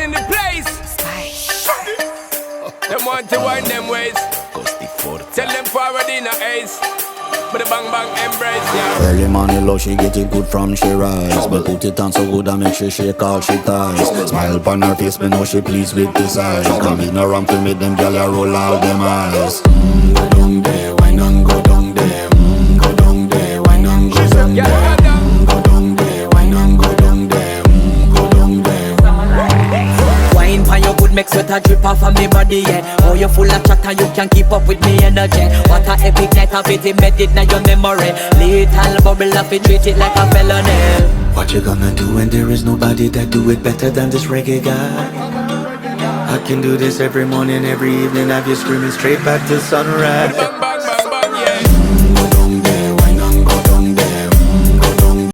in the place. Them want to wind them ways. Tell them forward in a ace. But the bang bang embrace, yeah. Early morning love, she get it good from she rise. But put it on so good I make she shake all she ties. Smile upon her face, me know she pleased with this eyes. Come in around to make them gyal a roll out them eyes. Go down there, why not go down there? Go down there, why not go down there? Go down there, why not go down there? Go down there. Wine pan your good, make sweat a drip off of me body, yeah. Oh, you full of chat and you can keep up with me energy. What a epic night of it, embedded in your memory. Little bubble of it, treat it like a felony. What you gonna do when there is nobody that do it better than this reggae guy? I can do this every morning, every evening, have you screaming straight back to sunrise.